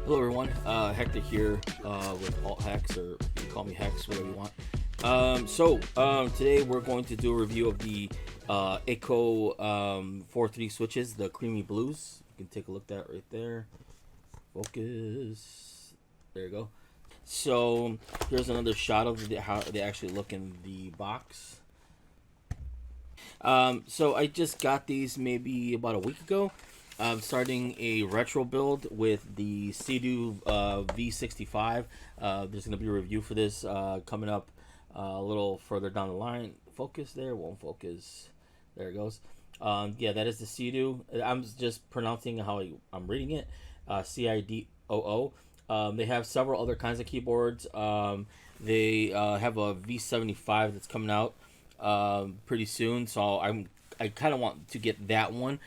Hello everyone, Hector here with Alt Hex, or you can call me Hex, whatever you want. Today we're going to do a review of the Akko 4-3 switches, the creamy blues. You can take a look at that right there. Focus. There you go. So here's another shot of how they actually look in the box. So I just got these maybe about a week ago. I'm starting a retro build with the Sea-Doo V65. There's going to be a review for this coming up a little further down the line. Focus there, won't focus. There it goes. Yeah, that is the Sea-Doo. I'm just pronouncing how I'm reading it. CIDOO. They have several other kinds of keyboards. They have a V75 that's coming out pretty soon, so I kind of want to get that one.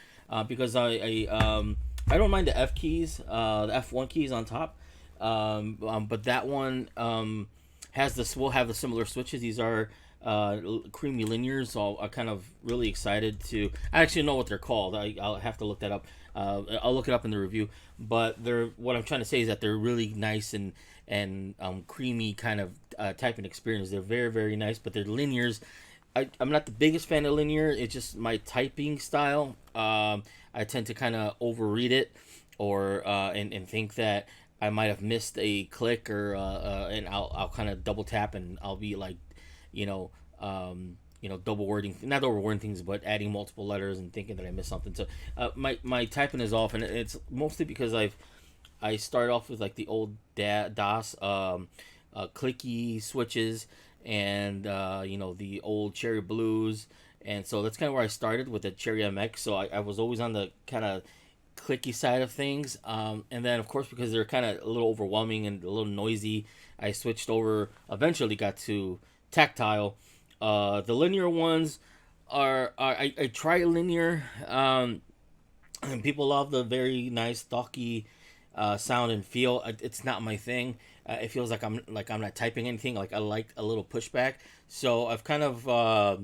Because I don't mind the F keys, the F1 keys on top, but that one will have the similar switches. These are creamy linears, so I'm kind of really excited to. I actually know what they're called. I'll have to look that up. I'll look it up in the review. But what I'm trying to say is that they're really nice and creamy kind of typing experience. They're very, very nice, but they're linears. I'm not the biggest fan of linear. It's just my typing style. I tend to kind of overread it, or and think that I might have missed a click, or and I'll kind of double tap, and I'll be like, double wording, not over wording things, but adding multiple letters and thinking that I missed something. So my typing is off, and it's mostly because I start off with like the old DOS clicky switches, and the old Cherry Blues, and so that's kind of where I started with the Cherry MX. So I was always on the kind of clicky side of things, and then of course, because they're kind of a little overwhelming and a little noisy, I switched over. Eventually got to Tactile. The linear ones I try linear, and people love the very nice stocky sound and feel. It's not my thing. It feels like I'm not typing anything. Like I like a little pushback, so I've kind of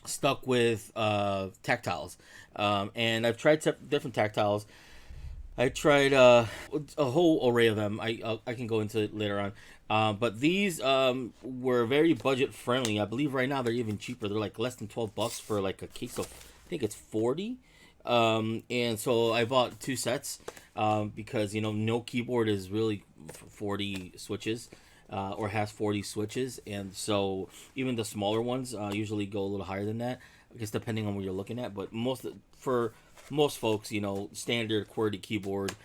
stuck with tactiles, and I've tried different tactiles. I tried a whole array of them. I can go into it later on, but these were very budget friendly. I believe right now they're even cheaper. They're like less than $12 for like a case of, I think it's 40. And so I bought two sets because no keyboard is really 40 switches, or has 40 switches, and so even the smaller ones usually go a little higher than that, I guess, depending on what you're looking at. But for most folks, standard QWERTY keyboard,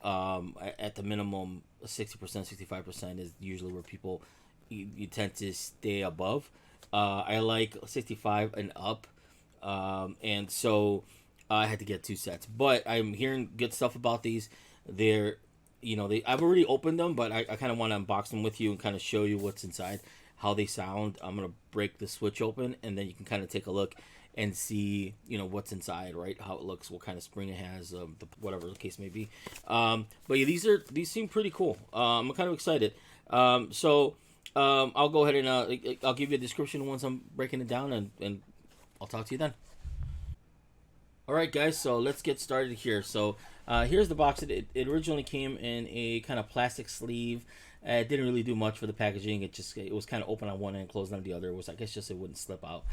at the minimum 60%, 65% is usually where people you tend to stay above. I like 65 and up, and so I had to get two sets, but I'm hearing good stuff about these. I've already opened them, but I kind of want to unbox them with you and kind of show you what's inside, how they sound. I'm gonna break the switch open, and then you can kind of take a look and see, what's inside, right? How it looks, what kind of spring it has, whatever the case may be. But yeah, these seem pretty cool. I'm kind of excited. I'll go ahead and I'll give you a description once I'm breaking it down, and I'll talk to you then. Alright guys, so let's get started here. So here's the box. It originally came in a kind of plastic sleeve. It didn't really do much for the packaging. It was kind of open on one end, closed on the other. It was, I guess, just it wouldn't slip out.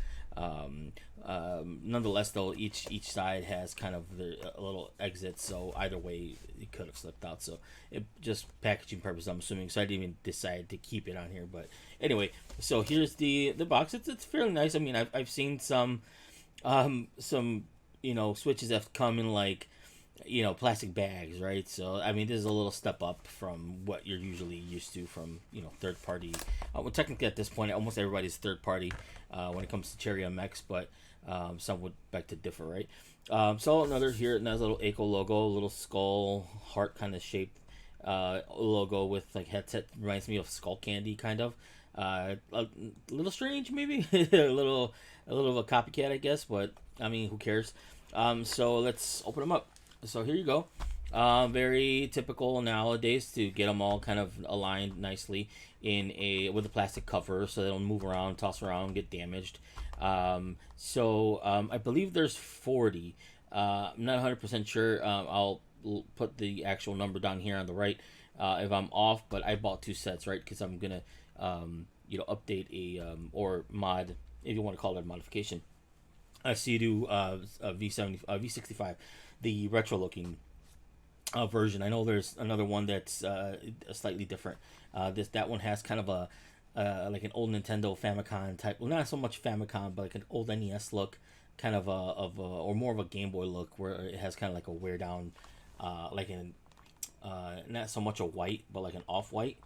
Nonetheless, though, each side has kind of a little exit, so either way it could have slipped out. So it just packaging purpose, I'm assuming. So I didn't even decide to keep it on here. But anyway, so here's the box. It's fairly nice. I mean, I've seen some switches have come in like, plastic bags, right? So I mean, this is a little step up from what you're usually used to from third party. Well, technically at this point, almost everybody's third party when it comes to Cherry MX, but some would beg to differ, right? So another here, nice little Akko logo, little skull heart kind of shaped logo with like headset. Reminds me of skull candy, kind of. A little strange, maybe. a little of a copycat, I guess, but I mean, who cares? So let's open them up. So here you go. Very typical nowadays to get them all kind of aligned nicely with a plastic cover, so they don't move around, toss around, get damaged. I believe there's 40. I'm not 100% sure. I'll put the actual number down here on the right if I'm off. But I bought two sets, right? Because I'm gonna update or mod, if you want to call it a modification. I see you do V70 V65, the retro looking version. I know there's another one that's slightly different. That one has kind of a like an old Nintendo Famicom type. Well, not so much Famicom, but like an old NES look, kind or more of a Game Boy look, where it has kind of like a wear down, like an not so much a white, but like an off white.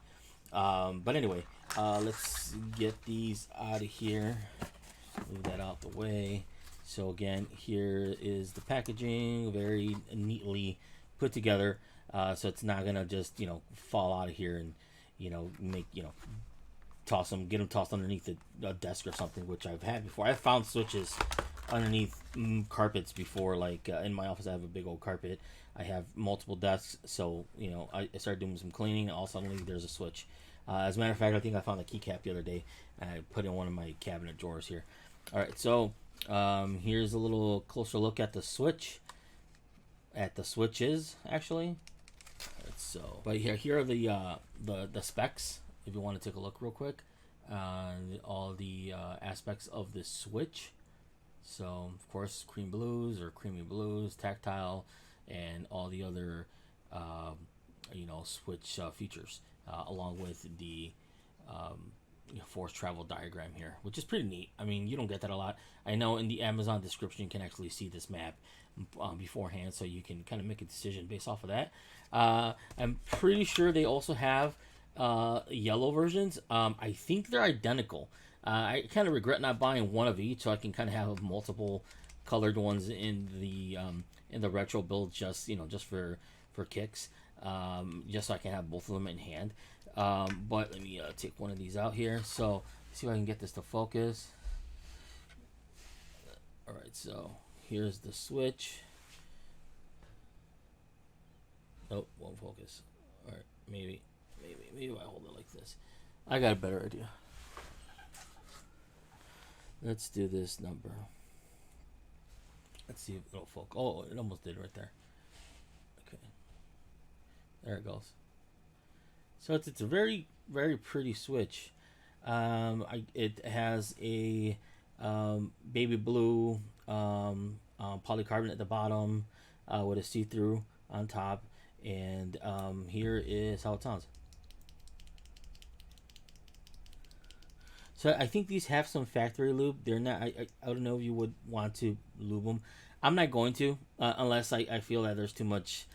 But anyway, let's get these out of here. Move that out the way. So again, here is the packaging, very neatly put together, so it's not gonna just fall out of here and make get them tossed underneath a desk or something, which I've had before. I've found switches underneath carpets before. Like in my office, I have a big old carpet. I have multiple desks, so I started doing some cleaning, and all suddenly there's a switch. As a matter of fact, I think I found a keycap the other day. I put it in one of my cabinet drawers here. All right, so here's a little closer look at the switch. At the switches, actually. So, but here are the specs. If you want to take a look real quick, all the aspects of the switch. So, of course, cream blues or creamy blues, tactile, and all the other switch features, along with the force travel diagram here, which is pretty neat. I mean, you don't get that a lot. I know in the Amazon description you can actually see this map beforehand, so you can kind of make a decision based off of that. I'm pretty sure they also have yellow versions. I think they're identical. I kind of regret not buying one of each, so I can kind of have multiple colored ones in the retro build, just for kicks, just so I can have both of them in hand. But let me take one of these out here. So see if I can get this to focus. All right, so here's the switch. Nope, won't focus. All right, maybe if I hold it like this. I got a better idea. Let's do this number. Let's see if it'll focus. Oh, it almost did right there. Okay, there it goes. So it's a very, very pretty switch. It has a baby blue polycarbonate at the bottom, with a see-through on top, and here is how it sounds. So I think these have some factory lube. They're not. I don't know if you would want to lube them. I'm not going to, unless I feel that there's too much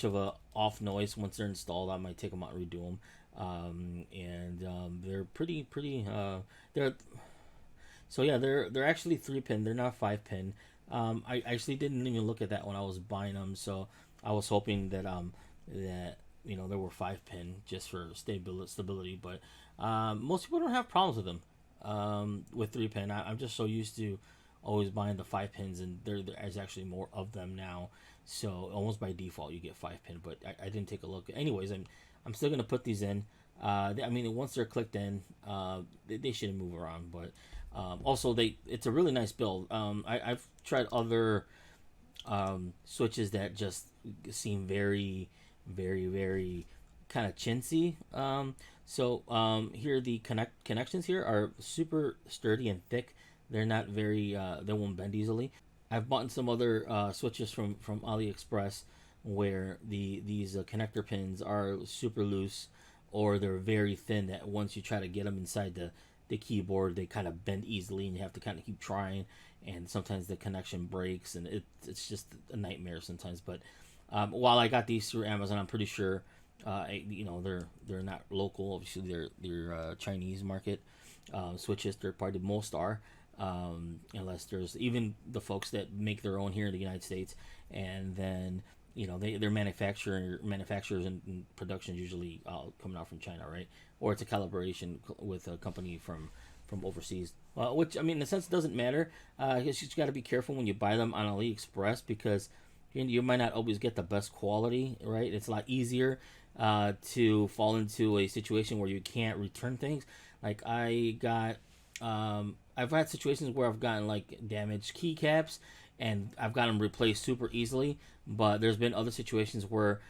of a off noise once they're installed. I might take them out and redo them. They're pretty. They're actually 3-pin. They're not 5-pin. I actually didn't even look at that when I was buying them. So I was hoping that there were 5-pin just for stability. But most people don't have problems with them with 3-pin. I'm just so used to always buying the 5-pins, and there's actually more of them now. So almost by default you get 5-pin, but I didn't take a look. Anyways, I'm still gonna put these in. I mean, once they're clicked in, they shouldn't move around. But also it's a really nice build. I've tried other switches that just seem very, very, very kind of chintzy. Here the connections here are super sturdy and thick. They're not very they won't bend easily. I've bought some other switches from AliExpress where these connector pins are super loose, or they're very thin, that once you try to get them inside the keyboard, they kind of bend easily and you have to kind of keep trying, and sometimes the connection breaks, and it's just a nightmare sometimes. But while I got these through Amazon, I'm pretty sure they're not local. Obviously they're Chinese market switches, third party. Most are, unless there's even the folks that make their own here in the United States, and then they're manufacturers and production usually coming out from China, right? Or it's a collaboration with a company from overseas, which, I mean, in a sense doesn't matter. You just got to be careful when you buy them on AliExpress, because you might not always get the best quality, right? It's a lot easier to fall into a situation where you can't return things. Like I've had situations where I've gotten like damaged keycaps, and I've got them replaced super easily. But there's been other situations where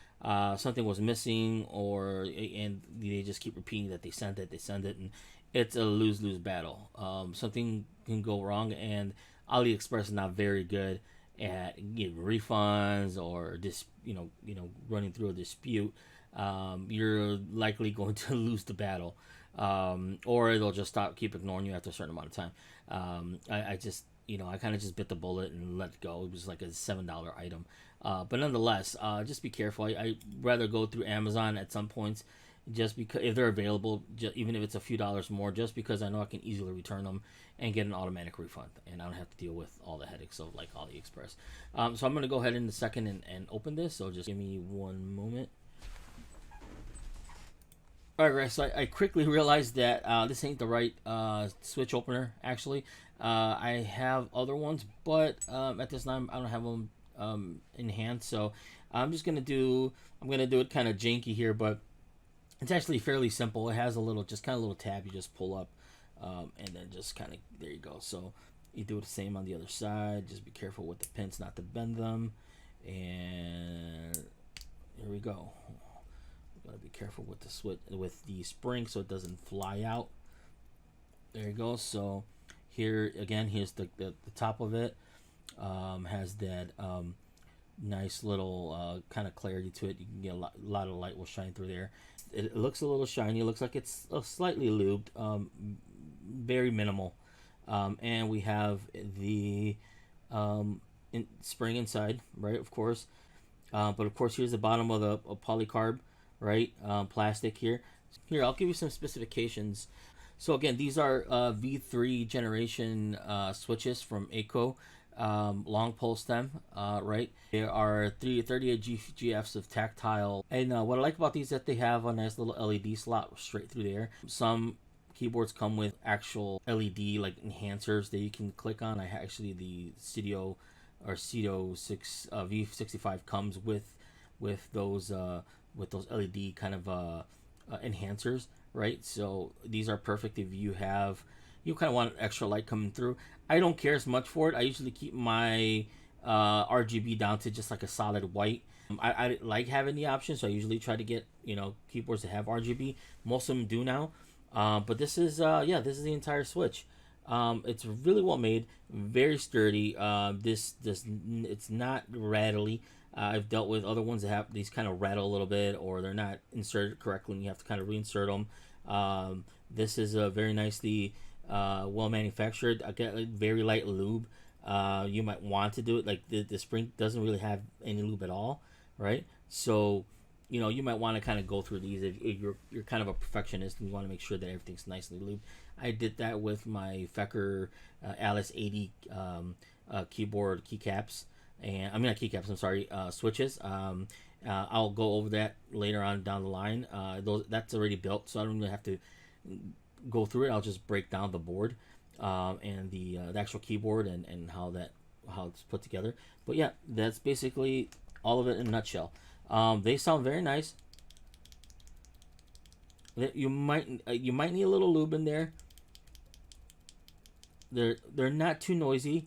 something was missing, or and they just keep repeating that they send it, and it's a lose battle. Something can go wrong, and AliExpress is not very good at giving refunds or running through a dispute. You're likely going to lose the battle, or they'll just keep ignoring you after a certain amount of time. I just I kind of just bit the bullet and let it go. It was like a $7 item, but nonetheless, just be careful. I rather go through Amazon at some points, just because if they're available, even if it's a few dollars more, just because I know I can easily return them and get an automatic refund, and I don't have to deal with all the headaches of like AliExpress. So I'm gonna go ahead in a second and open this. So just give me one moment. All right, guys. So I quickly realized that this ain't the right switch opener. Actually, I have other ones, but at this time I don't have them in hand. So I'm gonna do it kind of janky here, but it's actually fairly simple. It has a little, just kind of little tab you just pull up, and then just kind of there you go. So you do the same on the other side. Just be careful with the pins not to bend them, and here we go. Gotta be careful with the with the spring so it doesn't fly out. There you go. So here again, here's the top of it. Has that nice little kind of clarity to it. You can get a lot of light will shine through there. It looks a little shiny. It looks like it's slightly lubed, very minimal. And we have the spring inside, right? Of course. But of course, here's the bottom of the polycarb, right? Plastic here. Here, I'll give you some specifications. So again, these are V3 generation switches from Akko. Long pole stem, right? There are 38 GFs of tactile, and what I like about these is that they have a nice little LED slot straight through there. Some keyboards come with actual LED like enhancers that you can click on. I actually the Cedo 6 V65 comes with those LED kind of enhancers, right? So these are perfect if you kind of want extra light coming through. I don't care as much for it. I usually keep my RGB down to just like a solid white. I like having the option, so I usually try to get keyboards that have RGB. Most of them do now, but this is this is the entire switch. It's really well made, very sturdy. This it's not rattly. I've dealt with other ones that have these kind of rattle a little bit, or they're not inserted correctly, and you have to kind of reinsert them. This is a very nicely well manufactured. I get a very light lube. You might want to do it like the spring doesn't really have any lube at all, right? So you might want to kind of go through these if you're kind of a perfectionist and you want to make sure that everything's nicely lubed. I did that with my Fecker Alice 80 keyboard keycaps, and I mean not keycaps. I'm sorry, switches. I'll go over that later on down the line. That's already built, so I don't really have to go through it. I'll just break down the board and the actual keyboard and how it's put together. But yeah, that's basically all of it in a nutshell. They sound very nice. You might need a little lube in there. They're not too noisy.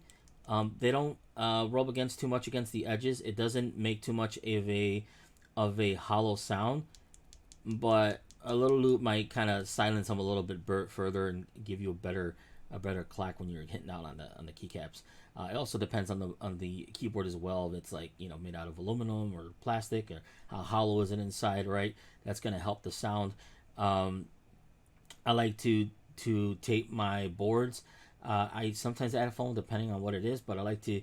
They don't rub against too much against the edges. It doesn't make too much of a hollow sound, but a little lube might kind of silence them a little bit further and give you a better clack when you're hitting out on the keycaps. It also depends on the keyboard as well. If it's like made out of aluminum or plastic, or how hollow is it inside, right? That's gonna help the sound. I like to tape my boards. I sometimes add a foam depending on what it is, but I like to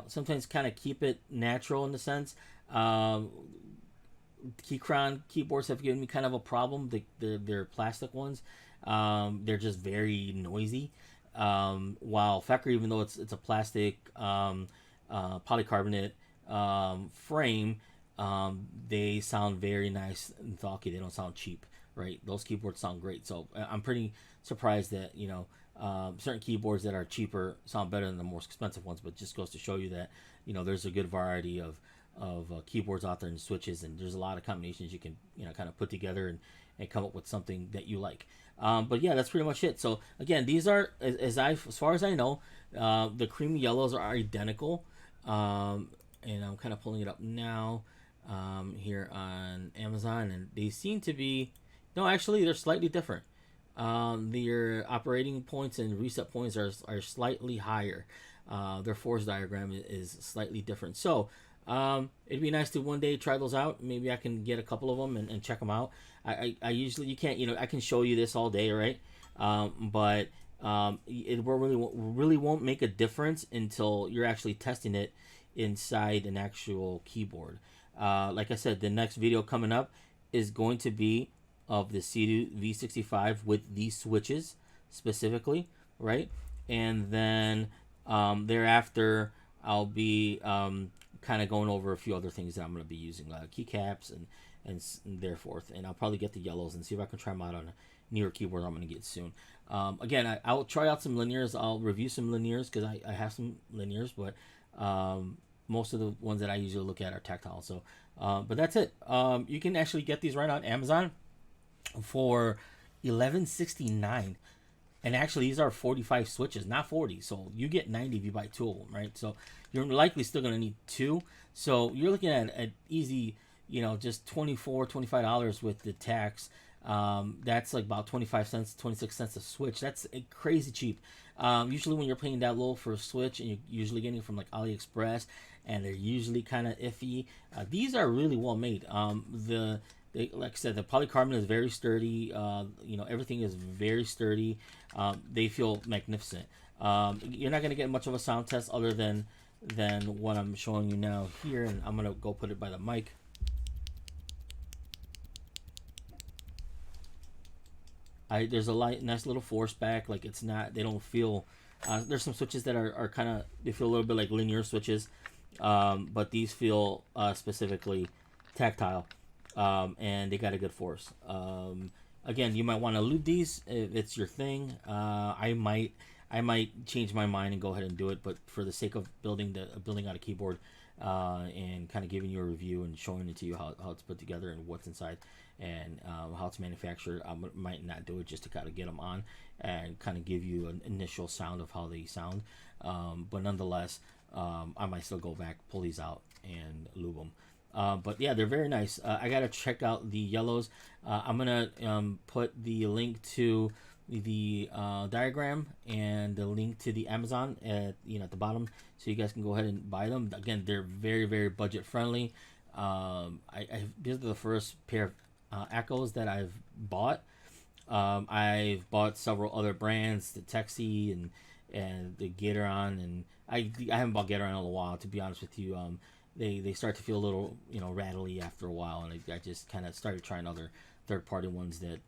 sometimes kind of keep it natural in the sense. Keychron keyboards have given me kind of a problem. They're plastic ones. They're just very noisy. While Fecker, even though it's a plastic polycarbonate frame, they sound very nice and talky. They don't sound cheap, right? Those keyboards sound great. So I'm pretty surprised that certain keyboards that are cheaper sound better than the more expensive ones. But it just goes to show you that there's a good variety of keyboards out there and switches, and there's a lot of combinations you can kind of put together and come up with something that you like. But yeah, that's pretty much it. So again, these are as far as I know, the creamy yellows are identical. And I'm kind of pulling it up now here on Amazon, and they seem to be no, actually they're slightly different. Their operating points and reset points are slightly higher. Their force diagram is slightly different. So it'd be nice to one day try those out. Maybe I can get a couple of them and check them out. I usually, you can't, I can show you this all day, right? But it really won't make a difference until you're actually testing it inside an actual keyboard. Like I said, the next video coming up is going to be of the C2 V65 with these switches specifically, right? And then thereafter, I'll be kind of going over a few other things that I'm going to be using, keycaps and thereforth. And I'll probably get the yellows and see if I can try them out on a newer keyboard I'm going to get soon. Again, I'll try out some linears. I'll review some linears because I have some linears, but most of the ones that I usually look at are tactile. So, but that's it. You can actually get these right on Amazon for $11.69, and actually these are 45 switches, not 40. So you get 90 if you buy two of them, right? So you're likely still gonna need two. So you're looking at an easy, just $25 with the tax. That's like about 25 cents, 26 cents a switch. That's crazy cheap. Usually when you're paying that low for a switch, and you're usually getting it from like AliExpress, and they're usually kind of iffy. These are really well made. Like I said, the polycarbonate is very sturdy. Everything is very sturdy. They feel magnificent. You're not gonna get much of a sound test other than what I'm showing you now here, and I'm gonna go put it by the mic. There's a nice little force back. Like it's not, they don't feel. There's some switches that are kind of, they feel a little bit like linear switches, but these feel specifically tactile, and they got a good force. Again, you might want to loop these if it's your thing. I might change my mind and go ahead and do it, but for the sake of building out a keyboard, and kind of giving you a review and showing it to you how it's put together and what's inside, and how it's manufactured, I might not do it just to kind of get them on and kind of give you an initial sound of how they sound. But nonetheless, I might still go back, pull these out, and lube them. But yeah, they're very nice. I gotta check out the yellows. I'm gonna put the link to the diagram and the link to the Amazon at the bottom, so you guys can go ahead and buy them. Again, they're very, very budget friendly. These are the first pair of Akkos that I've bought. I've bought several other brands, the Texie and the Gateron, and I haven't bought Gateron in a while, to be honest with you. They start to feel a little rattly after a while, and I just kind of started trying other third-party ones that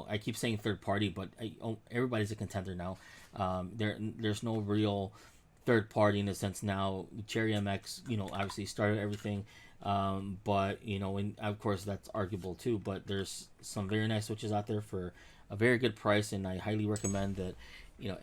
I keep saying third-party, but everybody's a contender now. There's no real third-party in a sense now. Cherry MX obviously started everything, but and of course that's arguable too. But there's some very nice switches out there for a very good price, and I highly recommend that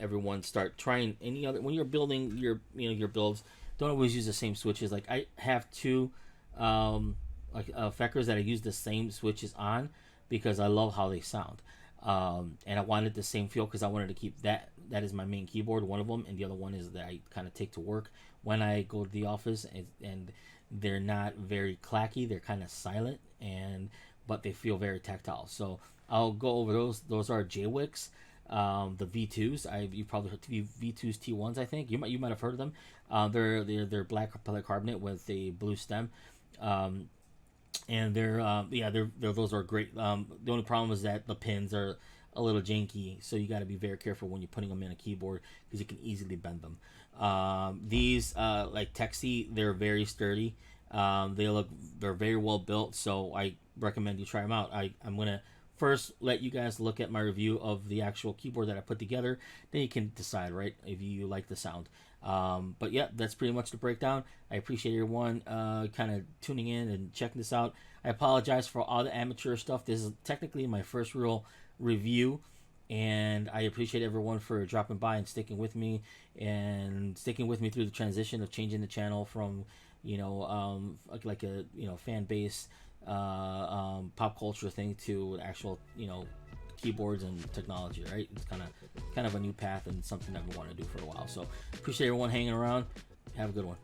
everyone start trying any other when you're building your your builds. Don't always use the same switches. Like I have two Feckers that I use the same switches on because I love how they sound, and I wanted the same feel because I wanted to keep that is my main keyboard, one of them, and the other one is that I kind of take to work when I go to the office, and they're not very clacky. They're kind of silent, but they feel very tactile. So I'll go over those. Those are JWICs. The V2s. You probably heard V2s T1s. I think you might have heard of them. They're black polycarbonate with a blue stem, and those are great. The only problem is that the pins are a little janky, so you got to be very careful when you're putting them in a keyboard because you can easily bend them. These like Texie, they're very sturdy. They're very well built, so I recommend you try them out. I'm gonna first let you guys look at my review of the actual keyboard that I put together, then you can decide, right, if you like the sound. But yeah, that's pretty much the breakdown. I appreciate everyone kind of tuning in and checking this out. I apologize for all the amateur stuff. This is technically my first real review, and I appreciate everyone for dropping by and sticking with me through the transition of changing the channel from like a fan base pop culture thing to actual keyboards and technology, right? It's kind of a new path and something I've been wanting to do for a while. So appreciate everyone hanging around. Have a good one.